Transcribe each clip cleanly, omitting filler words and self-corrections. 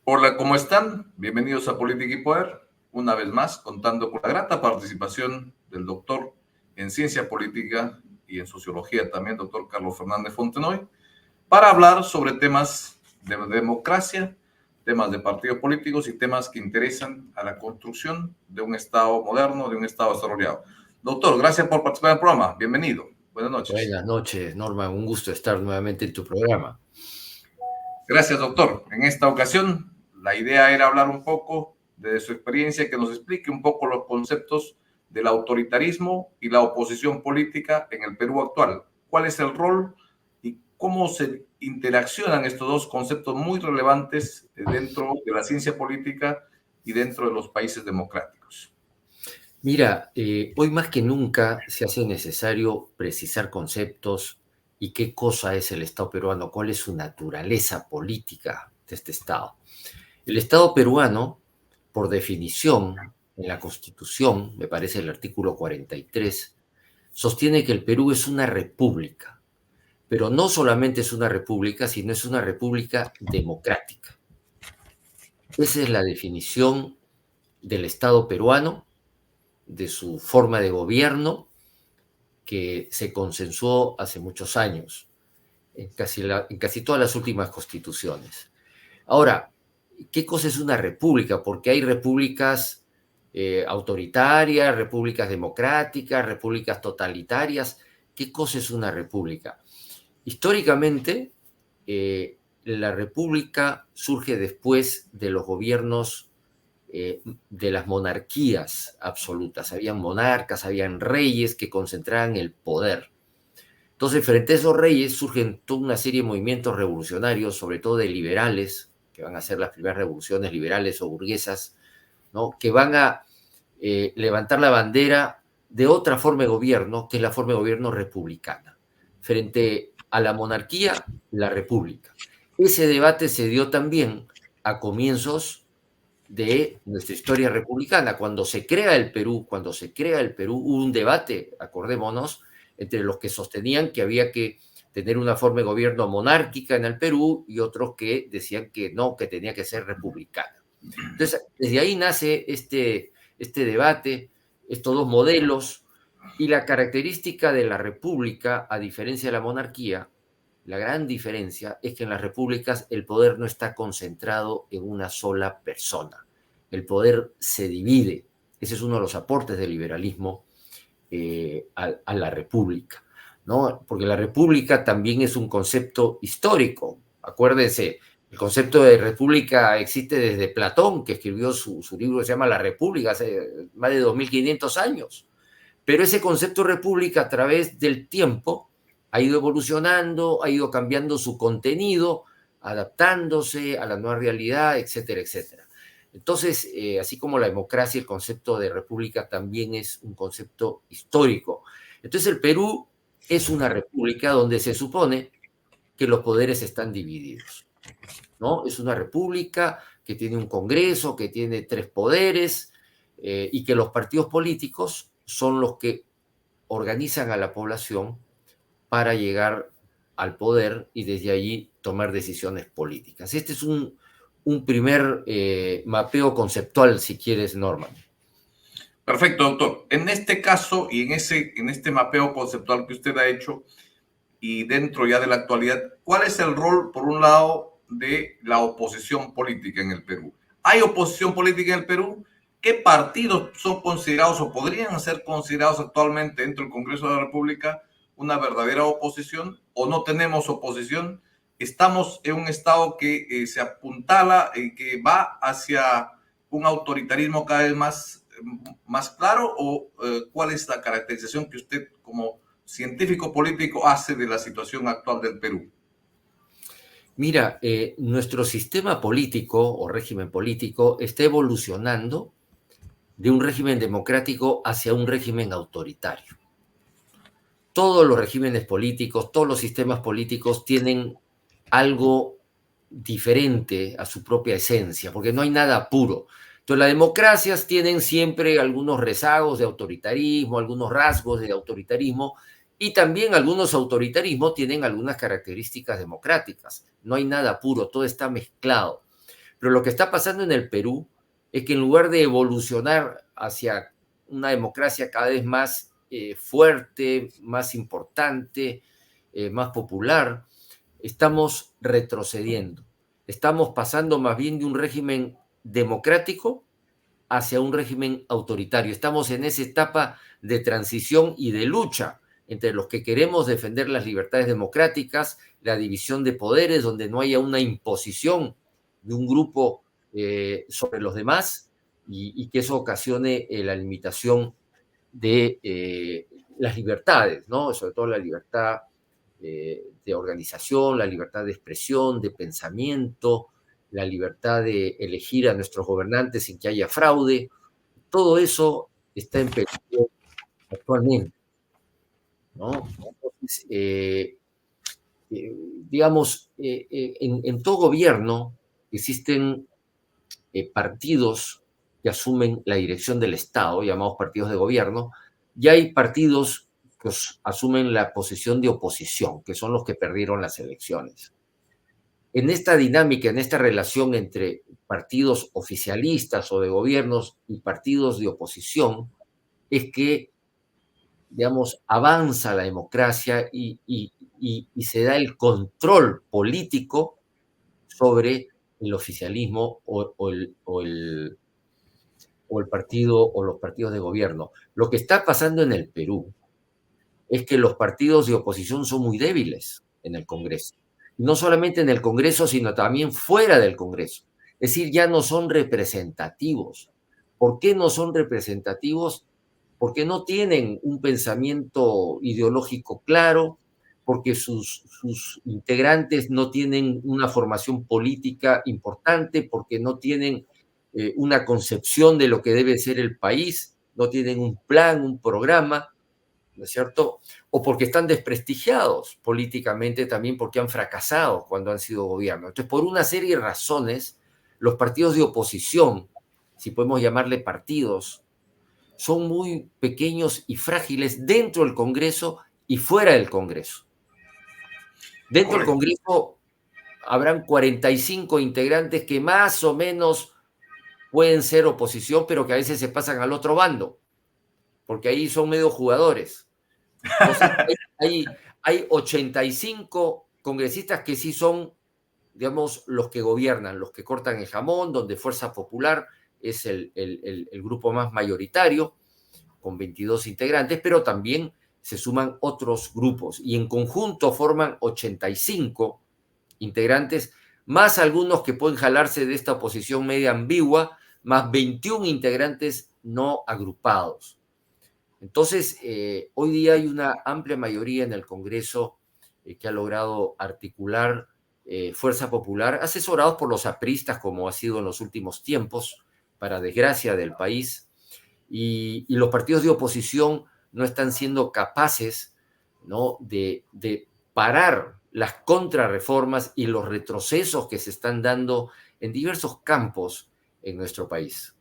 Hola, ¿cómo están? Bienvenidos a Política y Poder. Una vez más, contando con la grata participación del doctor en Ciencia Política y en Sociología también, doctor Carlos Fernández Fontenoy, para hablar sobre temas de democracia, temas de partidos políticos y temas que interesan a la construcción de un Estado moderno, de un Estado desarrollado. Doctor, gracias por participar en el programa. Bienvenido. Buenas noches. Buenas noches, Norma. Un gusto estar nuevamente en tu programa. Gracias, doctor. En esta ocasión, la idea era hablar un poco de su experiencia, que nos explique un poco los conceptos del autoritarismo y la oposición política en el Perú actual. ¿Cuál es el rol y cómo se interaccionan estos dos conceptos muy relevantes dentro de la ciencia política y dentro de los países democráticos? Mira, hoy más que nunca se hace necesario precisar conceptos y qué cosa es el Estado peruano, cuál es su naturaleza política de este Estado. El Estado peruano, por definición, en la Constitución, me parece el artículo 43, sostiene que el Perú es una república, pero no solamente es una república, sino es una república democrática. Esa es la definición del Estado peruano, de su forma de gobierno, que se consensuó hace muchos años en casi todas las últimas constituciones. Ahora, ¿qué cosa es una república? Porque hay repúblicas autoritarias, repúblicas democráticas, repúblicas totalitarias. ¿Qué cosa es una república? Históricamente, la república surge después de los gobiernos de las monarquías absolutas. Habían monarcas, habían reyes que concentraban el poder. Entonces, frente a esos reyes surgen toda una serie de movimientos revolucionarios, sobre todo de liberales, que van a ser las primeras revoluciones liberales o burguesas, ¿no? Que van a levantar la bandera de otra forma de gobierno, que es la forma de gobierno republicana. Frente a la monarquía, la república. Ese debate se dio también a comienzos de nuestra historia republicana. Cuando se crea el Perú, hubo un debate, acordémonos, entre los que sostenían que había que tener una forma de gobierno monárquica en el Perú y otros que decían que no, que tenía que ser republicana. Entonces, desde ahí nace este debate, estos dos modelos, y la característica de la república, a diferencia de la monarquía, la gran diferencia es que en las repúblicas el poder no está concentrado en una sola persona. El poder se divide. Ese es uno de los aportes del liberalismo a la república, ¿no? Porque la república también es un concepto histórico. Acuérdense, el concepto de república existe desde Platón, que escribió su libro que se llama La República hace más de 2500 años. Pero ese concepto de república a través del tiempo ha ido evolucionando, ha ido cambiando su contenido, adaptándose a la nueva realidad, etcétera, etcétera. Entonces, así como la democracia, el concepto de república también es un concepto histórico. Entonces, el Perú es una república donde se supone que los poderes están divididos, ¿no? Es una república que tiene un Congreso, que tiene tres poderes, y que los partidos políticos son los que organizan a la población para llegar al poder y desde allí tomar decisiones políticas. Este es un primer mapeo conceptual, si quieres, Norman. Perfecto, doctor. En este caso y en este mapeo conceptual que usted ha hecho, y dentro ya de la actualidad, ¿cuál es el rol, por un lado, de la oposición política en el Perú? ¿Hay oposición política en el Perú? ¿Qué partidos son considerados o podrían ser considerados actualmente dentro del Congreso de la República una verdadera oposición o no tenemos oposición? ¿Estamos en un estado que se apuntala, que va hacia un autoritarismo cada vez más claro o cuál es la caracterización que usted como científico político hace de la situación actual del Perú? Mira, nuestro sistema político o régimen político está evolucionando de un régimen democrático hacia un régimen autoritario. Todos los regímenes políticos, todos los sistemas políticos tienen algo diferente a su propia esencia, porque no hay nada puro. Entonces, las democracias tienen siempre algunos rezagos de autoritarismo, algunos rasgos de autoritarismo, y también algunos autoritarismos tienen algunas características democráticas. No hay nada puro, todo está mezclado. Pero lo que está pasando en el Perú es que en lugar de evolucionar hacia una democracia cada vez más fuerte, más importante, más popular, estamos retrocediendo. Estamos pasando más bien de un régimen democrático hacia un régimen autoritario. Estamos en esa etapa de transición y de lucha entre los que queremos defender las libertades democráticas, la división de poderes, donde no haya una imposición de un grupo sobre los demás y que eso ocasione la limitación de las libertades, ¿no? Sobre todo la libertad de organización, la libertad de expresión, de pensamiento, la libertad de elegir a nuestros gobernantes sin que haya fraude. Todo eso está en peligro actualmente, ¿no? Entonces, digamos, en todo gobierno existen partidos que asumen la dirección del Estado, llamados partidos de gobierno, y hay partidos que asumen la posición de oposición, que son los que perdieron las elecciones. En esta dinámica, en esta relación entre partidos oficialistas o de gobiernos y partidos de oposición, es que, digamos, avanza la democracia y se da el control político sobre el oficialismo o el partido o los partidos de gobierno. Lo que está pasando en el Perú es que los partidos de oposición son muy débiles en el Congreso. No solamente en el Congreso, sino también fuera del Congreso. Es decir, ya no son representativos. ¿Por qué no son representativos? Porque no tienen un pensamiento ideológico claro, porque sus integrantes no tienen una formación política importante, porque no tienen una concepción de lo que debe ser el país, no tienen un plan, un programa, ¿no es cierto? O porque están desprestigiados políticamente también porque han fracasado cuando han sido gobierno. Entonces, por una serie de razones, los partidos de oposición, si podemos llamarle partidos, son muy pequeños y frágiles dentro del Congreso y fuera del Congreso. Dentro del Correcto. Congreso habrán 45 integrantes que más o menos pueden ser oposición, pero que a veces se pasan al otro bando, porque ahí son medio jugadores. Entonces, hay 85 congresistas que sí son, digamos, los que gobiernan, los que cortan el jamón, donde Fuerza Popular es el grupo más mayoritario, con 22 integrantes, pero también se suman otros grupos y en conjunto forman 85 integrantes, más algunos que pueden jalarse de esta oposición media ambigua, más 21 integrantes no agrupados. Entonces, hoy día hay una amplia mayoría en el Congreso que ha logrado articular Fuerza Popular, asesorados por los apristas, como ha sido en los últimos tiempos, para desgracia del país, y los partidos de oposición no están siendo capaces, ¿no?, de parar las contrarreformas y los retrocesos que se están dando en diversos campos en nuestro país.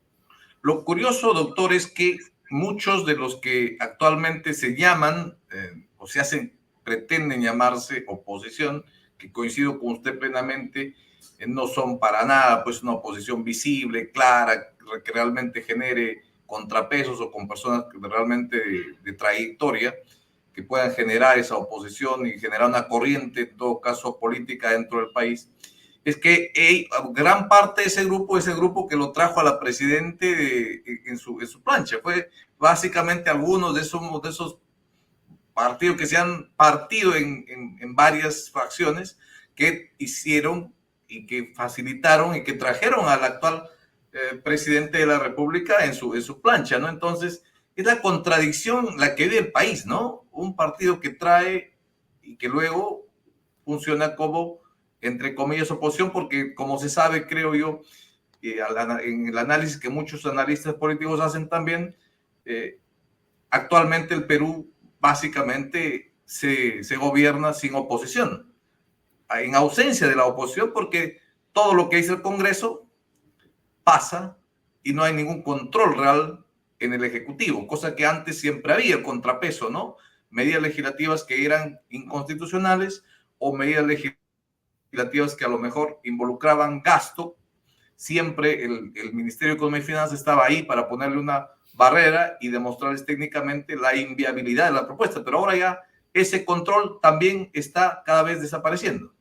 Lo curioso, doctor, es que muchos de los que actualmente se llaman o se hacen, pretenden llamarse oposición, que coincido con usted plenamente, no son para nada pues una oposición visible, clara, que realmente genere contrapesos o con personas realmente de trayectoria que puedan generar esa oposición y generar una corriente, en todo caso, política dentro del país. Es que gran parte de ese grupo que lo trajo a la presidente en su plancha, fue básicamente algunos de esos partidos que se han partido en varias fracciones que hicieron y que facilitaron y que trajeron al actual presidente de la República en su plancha, ¿no? Entonces, es la contradicción la que vive el país, ¿no? Un partido que trae y que luego funciona como, entre comillas, oposición, porque como se sabe, creo yo, en el análisis que muchos analistas políticos hacen también, actualmente el Perú básicamente se gobierna sin oposición, en ausencia de la oposición, porque todo lo que dice el Congreso pasa y no hay ningún control real en el Ejecutivo, cosa que antes siempre había contrapeso, ¿no? Medidas legislativas que eran inconstitucionales o medidas legislativas que a lo mejor involucraban gasto siempre el Ministerio de Economía y Finanzas estaba ahí para ponerle una barrera y demostrarles técnicamente la inviabilidad de la propuesta, pero ahora ya ese control también está cada vez desapareciendo.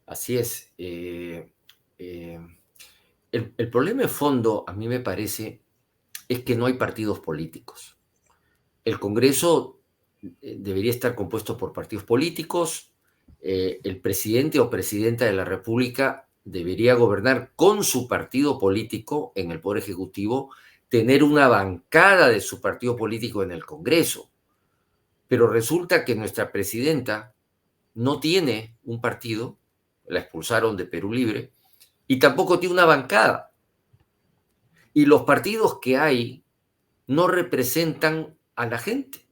Así es. Eh, el problema de fondo, a mí me parece, es que no hay partidos políticos. El Congreso debería estar compuesto por partidos políticos. El presidente o presidenta de la República debería gobernar con su partido político en el Poder Ejecutivo, tener una bancada de su partido político en el Congreso. Pero resulta que nuestra presidenta no tiene un partido, la expulsaron de Perú Libre, y tampoco tiene una bancada. Y los partidos que hay no representan a la gente.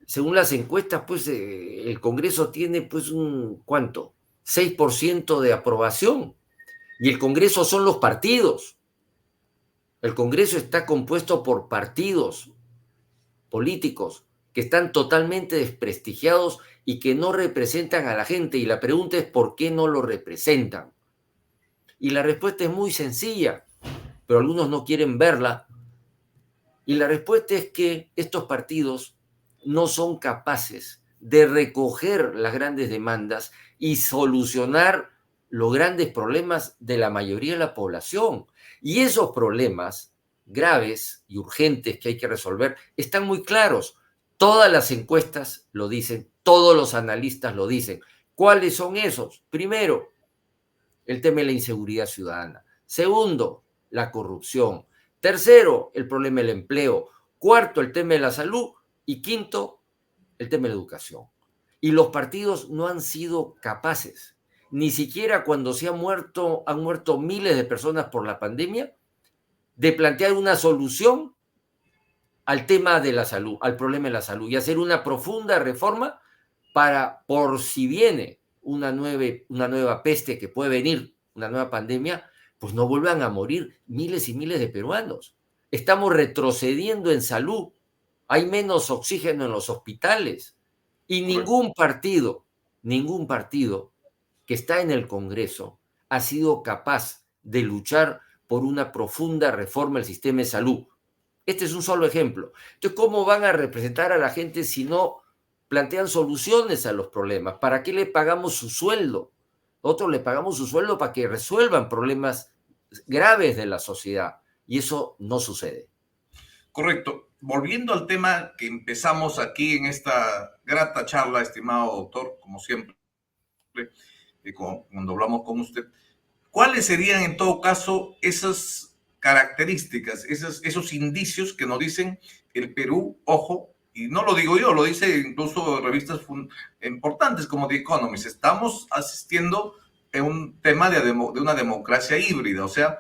Según las encuestas, pues el Congreso tiene pues un, ¿cuánto? 6% de aprobación. Y el Congreso son los partidos. El Congreso está compuesto por partidos políticos que están totalmente desprestigiados y que no representan a la gente. Y la pregunta es, ¿por qué no lo representan? Y la respuesta es muy sencilla, pero algunos no quieren verla. Y la respuesta es que estos partidos no son capaces de recoger las grandes demandas y solucionar los grandes problemas de la mayoría de la población. Y esos problemas graves y urgentes que hay que resolver están muy claros. Todas las encuestas lo dicen, todos los analistas lo dicen. ¿Cuáles son esos? Primero, el tema de la inseguridad ciudadana. Segundo, la corrupción. Tercero, el problema del empleo. Cuarto, el tema de la salud. Y quinto, el tema de la educación. Y los partidos no han sido capaces, ni siquiera cuando han muerto miles de personas por la pandemia, de plantear una solución al tema de la salud, al problema de la salud, y hacer una profunda reforma para, por si viene una nueva peste que puede venir, una nueva pandemia, pues no vuelvan a morir miles y miles de peruanos. Estamos retrocediendo en salud, hay menos oxígeno en los hospitales y Correcto. ningún partido que está en el Congreso ha sido capaz de luchar por una profunda reforma del sistema de salud. Este es un solo ejemplo. Entonces, ¿cómo van a representar a la gente si no plantean soluciones a los problemas? ¿Para qué le pagamos su sueldo? Nosotros le pagamos su sueldo para que resuelvan problemas graves de la sociedad. Y eso no sucede. Correcto. Volviendo al tema que empezamos aquí en esta grata charla, estimado doctor, como siempre, cuando hablamos con usted, ¿cuáles serían en todo caso esas características, esos indicios que nos dicen el Perú, ojo, y no lo digo yo, lo dice incluso revistas importantes como The Economist, estamos asistiendo a un tema de una democracia híbrida, o sea,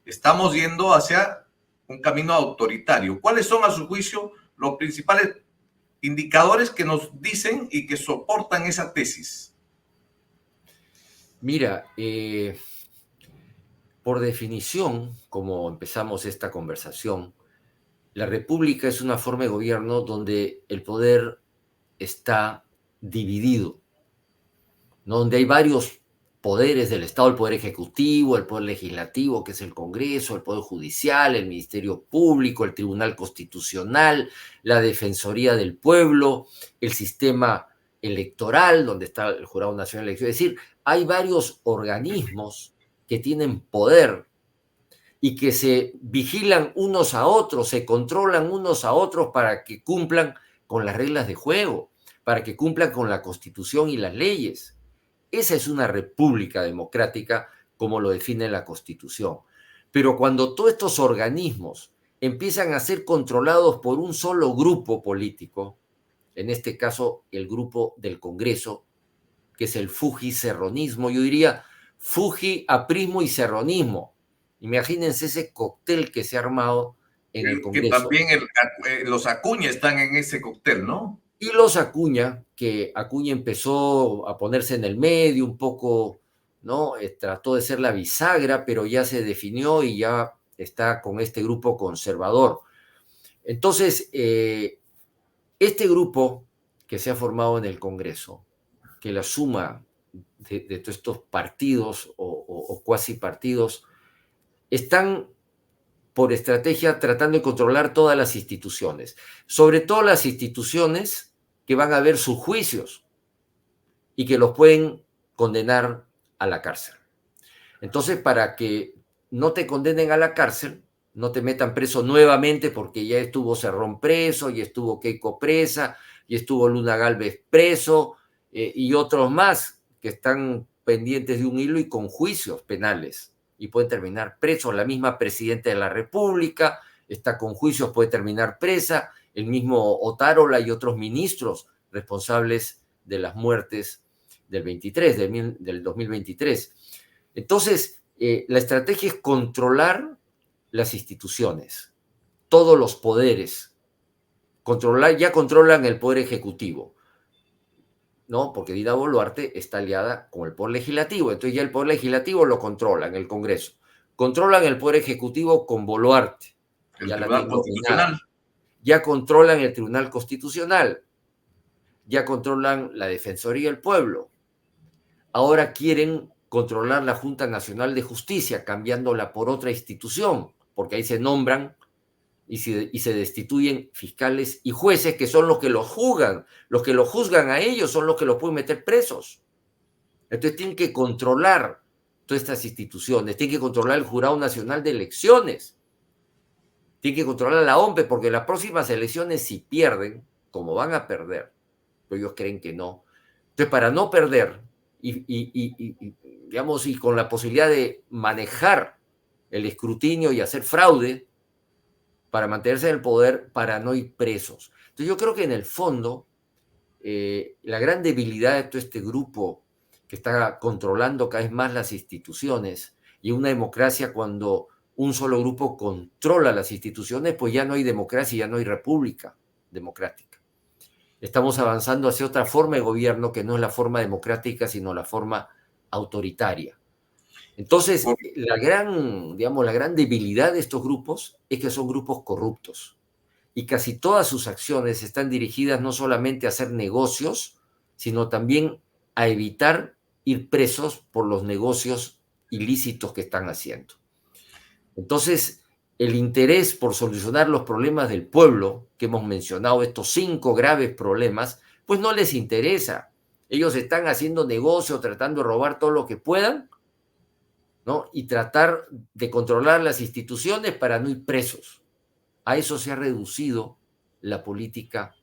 estamos yendo hacia un camino autoritario? ¿Cuáles son, a su juicio, los principales indicadores que nos dicen y que soportan esa tesis? Mira, por definición, como empezamos esta conversación, la república es una forma de gobierno donde el poder está dividido, ¿no? Donde hay varios poderes del Estado, el poder ejecutivo, el poder legislativo, que es el Congreso, el poder judicial, el Ministerio Público, el Tribunal Constitucional, la Defensoría del Pueblo, el sistema electoral, donde está el Jurado Nacional de Elecciones. Es decir, hay varios organismos que tienen poder y que se vigilan unos a otros, se controlan unos a otros para que cumplan con las reglas de juego, para que cumplan con la Constitución y las leyes. Esa es una república democrática como lo define la Constitución. Pero cuando todos estos organismos empiezan a ser controlados por un solo grupo político, en este caso el grupo del Congreso, que es el Fuji-serronismo, yo diría Fuji-aprismo y serronismo. Imagínense ese cóctel que se ha armado en el Que Congreso. también los Acuña están en ese cóctel, ¿no? Y los Acuña, que Acuña empezó a ponerse en el medio un poco, ¿no? Trató de ser la bisagra, pero ya se definió y ya está con este grupo conservador. Entonces, este grupo que se ha formado en el Congreso, que la suma de todos estos partidos o cuasi partidos, están por estrategia tratando de controlar todas las instituciones, sobre todo las instituciones que van a ver sus juicios y que los pueden condenar a la cárcel. Entonces, para que no te condenen a la cárcel, no te metan preso nuevamente porque ya estuvo Cerrón preso, y estuvo Keiko presa, y estuvo Luna Gálvez preso, y otros más que están pendientes de un hilo y con juicios penales y pueden terminar presos. La misma presidenta de la República está con juicios, puede terminar presa, el mismo Otárola y otros ministros responsables de las muertes del 2023. Entonces, la estrategia es controlar las instituciones, todos los poderes. Ya controlan el poder ejecutivo, ¿no? Porque Dina Boluarte está aliada con el poder legislativo, entonces ya el poder legislativo lo controlan, el Congreso. Controlan el poder ejecutivo con Boluarte. El Ya la Tribunal tienen dominada. Constitucional. Ya controlan el Tribunal Constitucional. Ya controlan la Defensoría del Pueblo. Ahora quieren controlar la Junta Nacional de Justicia, cambiándola por otra institución, porque ahí se nombran y se destituyen fiscales y jueces, que son los que los juzgan. Los que los juzgan a ellos son los que los pueden meter presos. Entonces tienen que controlar todas estas instituciones, tienen que controlar el Jurado Nacional de Elecciones, tienen que controlar la OMPE, porque las próximas elecciones, si pierden, como van a perder, pero ellos creen que no. Entonces, para no perder digamos, y con la posibilidad de manejar el escrutinio y hacer fraude para mantenerse en el poder, para no ir presos. Entonces, yo creo que en el fondo, la gran debilidad de todo este grupo que está controlando cada vez más las instituciones, y una democracia, cuando un solo grupo controla las instituciones, pues ya no hay democracia, ya no hay república democrática. Estamos avanzando hacia otra forma de gobierno que no es la forma democrática, sino la forma autoritaria. Entonces, la gran debilidad de estos grupos es que son grupos corruptos y casi todas sus acciones están dirigidas no solamente a hacer negocios, sino también a evitar ir presos por los negocios ilícitos que están haciendo. Entonces, el interés por solucionar los problemas del pueblo, que hemos mencionado, estos 5 graves problemas, pues no les interesa. Ellos están haciendo negocio, tratando de robar todo lo que puedan, ¿no? Y tratar de controlar las instituciones para no ir presos. A eso se ha reducido la política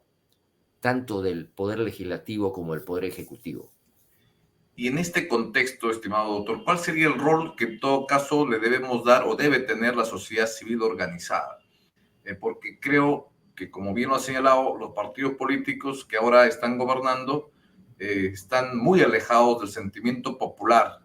tanto del poder legislativo como del poder ejecutivo. Y en este contexto, estimado doctor, ¿cuál sería el rol que en todo caso le debemos dar o debe tener la sociedad civil organizada? Porque creo que, como bien lo ha señalado, los partidos políticos que ahora están gobernando están muy alejados del sentimiento popular,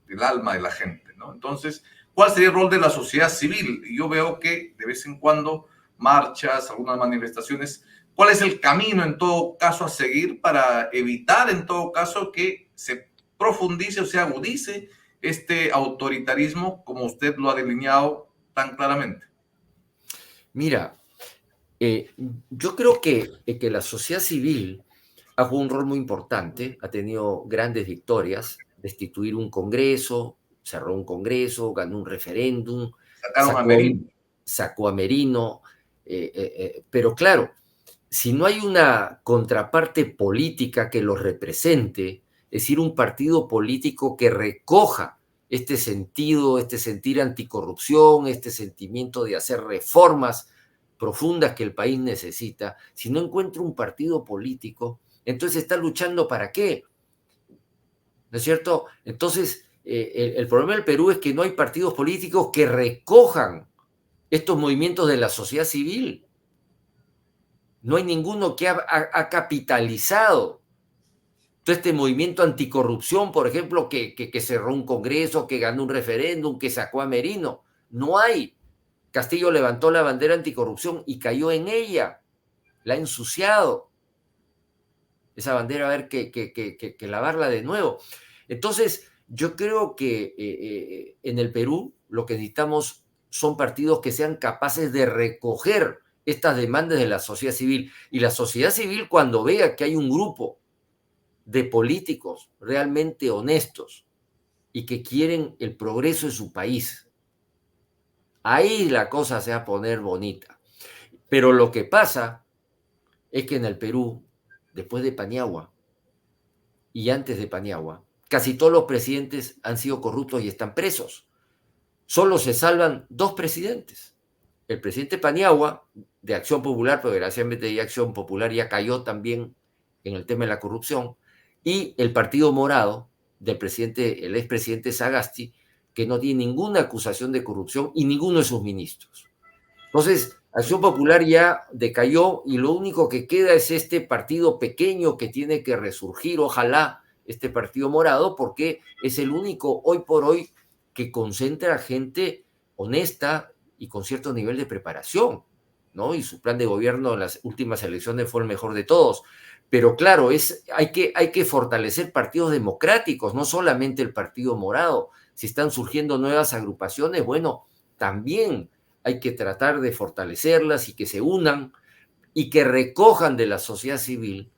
del alma de la gente, ¿no? Entonces, ¿cuál sería el rol de la sociedad civil? Yo veo que de vez en cuando marchas, algunas manifestaciones. ¿Cuál es el camino en todo caso a seguir para evitar en todo caso que se profundice o se agudice este autoritarismo como usted lo ha delineado tan claramente? Mira, yo creo que la sociedad civil ha jugado un rol muy importante, ha tenido grandes victorias, destituir un congreso, cerró un congreso, ganó un referéndum, Sacaron a Merino. sacó a Merino, pero claro, si no hay una contraparte política que los represente, es decir, un partido político que recoja este sentido, este sentir anticorrupción, este sentimiento de hacer reformas profundas que el país necesita, si no encuentra un partido político, entonces está luchando ¿para qué? ¿No es cierto? Entonces, el problema del Perú es que no hay partidos políticos que recojan estos movimientos de la sociedad civil. No hay ninguno que ha capitalizado todo este movimiento anticorrupción, por ejemplo, que cerró un congreso, que ganó un referéndum, que sacó a Merino. No hay. Castillo levantó la bandera anticorrupción y cayó en ella. La ha ensuciado. Esa bandera va a haber que lavarla de nuevo. Entonces, yo creo que en el Perú lo que necesitamos son partidos que sean capaces de recoger estas demandas de la sociedad civil. Y la sociedad civil, cuando vea que hay un grupo de políticos realmente honestos y que quieren el progreso de su país. Ahí la cosa se va a poner bonita. Pero lo que pasa es que en el Perú, después de Paniagua y antes de Paniagua, casi todos los presidentes han sido corruptos y están presos. Solo se salvan dos presidentes. El presidente Paniagua, de Acción Popular, pero desgraciadamente ya Acción Popular ya cayó también en el tema de la corrupción, y el Partido Morado, del presidente, el expresidente Sagasti, que no tiene ninguna acusación de corrupción y ninguno de sus ministros. Entonces, Acción Popular ya decayó y lo único que queda es este partido pequeño que tiene que resurgir, ojalá, este Partido Morado, porque es el único hoy por hoy que concentra gente honesta y con cierto nivel de preparación, ¿no? Y su plan de gobierno en las últimas elecciones fue el mejor de todos. Pero claro, hay que fortalecer partidos democráticos, no solamente el Partido Morado. Si están surgiendo nuevas agrupaciones, bueno, también hay que tratar de fortalecerlas y que se unan y que recojan de la sociedad civil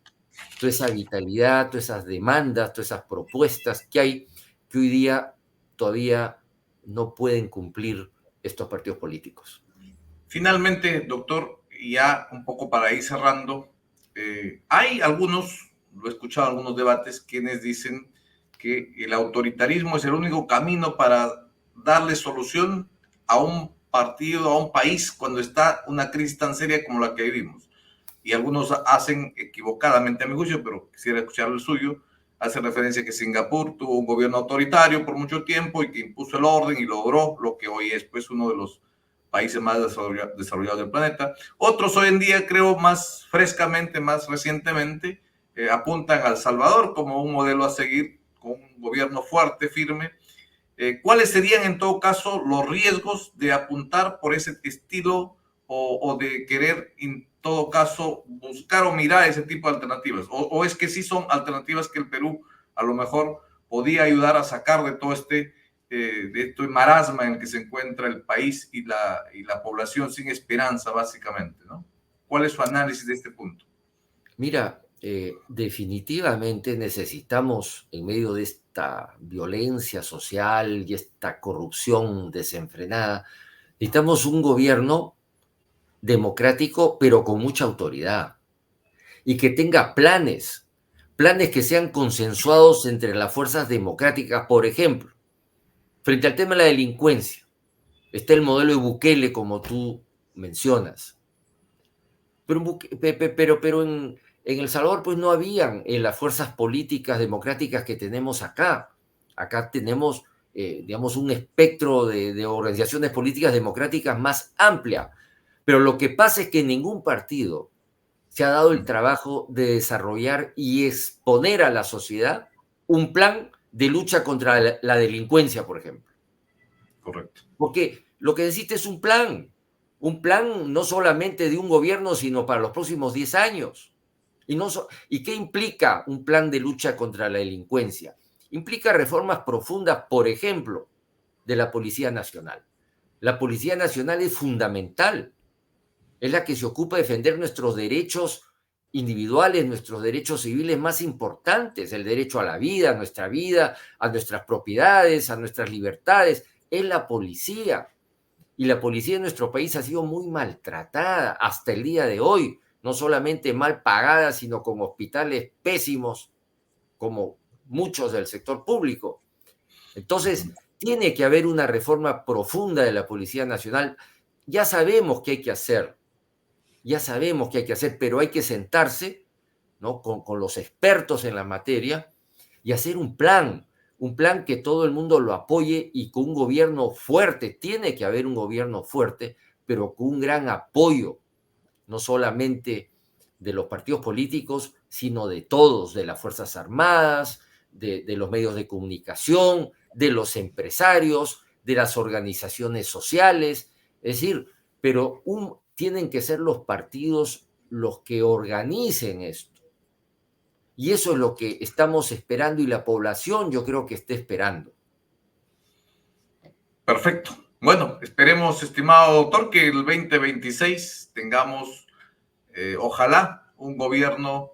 toda esa vitalidad, todas esas demandas, todas esas propuestas que hay que hoy día todavía no pueden cumplir estos partidos políticos. Finalmente, doctor, ya un poco para ir cerrando, hay algunos, lo he escuchado en algunos debates, quienes dicen que el autoritarismo es el único camino para darle solución a un partido, a un país, cuando está una crisis tan seria como la que vivimos. Y algunos hacen equivocadamente a mi juicio, pero quisiera escuchar el suyo, hace referencia a que Singapur tuvo un gobierno autoritario por mucho tiempo y que impuso el orden y logró lo que hoy es pues uno de los países más desarrollados del planeta. Otros hoy en día, creo, más frescamente, más recientemente, apuntan a El Salvador como un modelo a seguir, con un gobierno fuerte, firme. ¿Cuáles serían en todo caso los riesgos de apuntar por ese estilo o de querer en todo caso buscar o mirar ese tipo de alternativas? ¿O es que sí son alternativas que el Perú a lo mejor podía ayudar a sacar de todo de este marasma en el que se encuentra el país y la población sin esperanza, básicamente, ¿no? ¿Cuál es su análisis de este punto? Mira, definitivamente necesitamos, en medio de esta violencia social y esta corrupción desenfrenada, necesitamos un gobierno democrático, pero con mucha autoridad, y que tenga planes, planes que sean consensuados entre las fuerzas democráticas. Por ejemplo, frente al tema de la delincuencia, está el modelo de Bukele, como tú mencionas. Pero en El Salvador, pues no habían las fuerzas políticas democráticas que tenemos acá. Acá tenemos, digamos, un espectro de organizaciones políticas democráticas más amplia. Pero lo que pasa es que ningún partido se ha dado el trabajo de desarrollar y exponer a la sociedad un plan de lucha contra la delincuencia, por ejemplo. Correcto. Porque lo que necesita es un plan no solamente de un gobierno, sino para los próximos 10 años. ¿Y qué implica un plan de lucha contra la delincuencia? Implica reformas profundas, por ejemplo, de la Policía Nacional. La Policía Nacional es fundamental, es la que se ocupa de defender nuestros derechos individuales, nuestros derechos civiles más importantes, el derecho a la vida, a nuestras propiedades, a nuestras libertades. Es la policía. Y la policía en nuestro país ha sido muy maltratada hasta el día de hoy, no solamente mal pagada, sino con hospitales pésimos, como muchos del sector público. Entonces, tiene que haber una reforma profunda de la Policía Nacional. Ya sabemos qué hay que hacer, ya sabemos qué hay que hacer, pero hay que sentarse, ¿no?, con los expertos en la materia y hacer un plan que todo el mundo lo apoye y con un gobierno fuerte. Tiene que haber un gobierno fuerte, pero con un gran apoyo, no solamente de los partidos políticos, sino de todos, de las Fuerzas Armadas, de los medios de comunicación, de los empresarios, de las organizaciones sociales. Es decir, pero tienen que ser los partidos los que organicen esto. Y eso es lo que estamos esperando y la población yo creo que está esperando. Perfecto. Bueno, esperemos, estimado doctor, que el 2026 tengamos, ojalá, un gobierno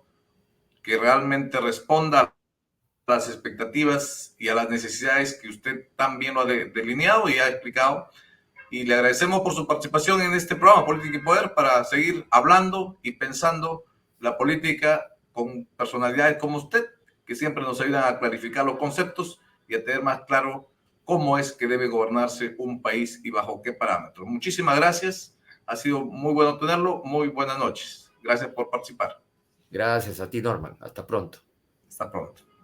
que realmente responda las expectativas y a las necesidades que usted tan bien lo ha delineado y ha explicado. Y le agradecemos por su participación en este programa Política y Poder para seguir hablando y pensando la política con personalidades como usted, que siempre nos ayudan a clarificar los conceptos y a tener más claro cómo es que debe gobernarse un país y bajo qué parámetros. Muchísimas gracias. Ha sido muy bueno tenerlo. Muy buenas noches. Gracias por participar. Gracias a ti, Norman. Hasta pronto. Hasta pronto.